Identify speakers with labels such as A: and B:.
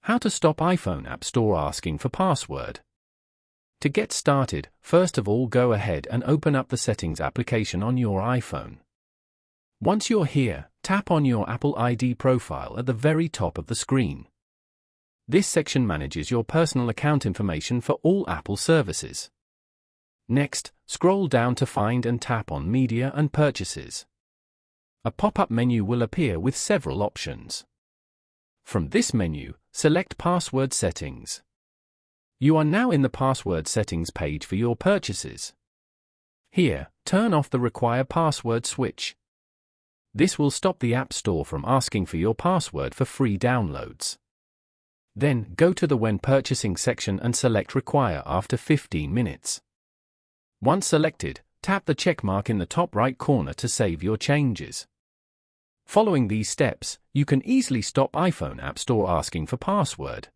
A: How to stop iPhone App Store asking for password. To get started, first of all go ahead and open up the Settings application on your iPhone. Once you're here, tap on your Apple ID profile at the very top of the screen. This section manages your personal account information for all Apple services. Next, scroll down to find and tap on Media and Purchases. A pop-up menu will appear with several options. From this menu, select Password Settings. You are now in the Password Settings page for your purchases. Here, turn off the Require Password switch. This will stop the App Store from asking for your password for free downloads. Then, go to the When Purchasing section and select Require after 15 minutes. Once selected, tap the check mark in the top right corner to save your changes. Following these steps, you can easily stop iPhone App Store asking for password.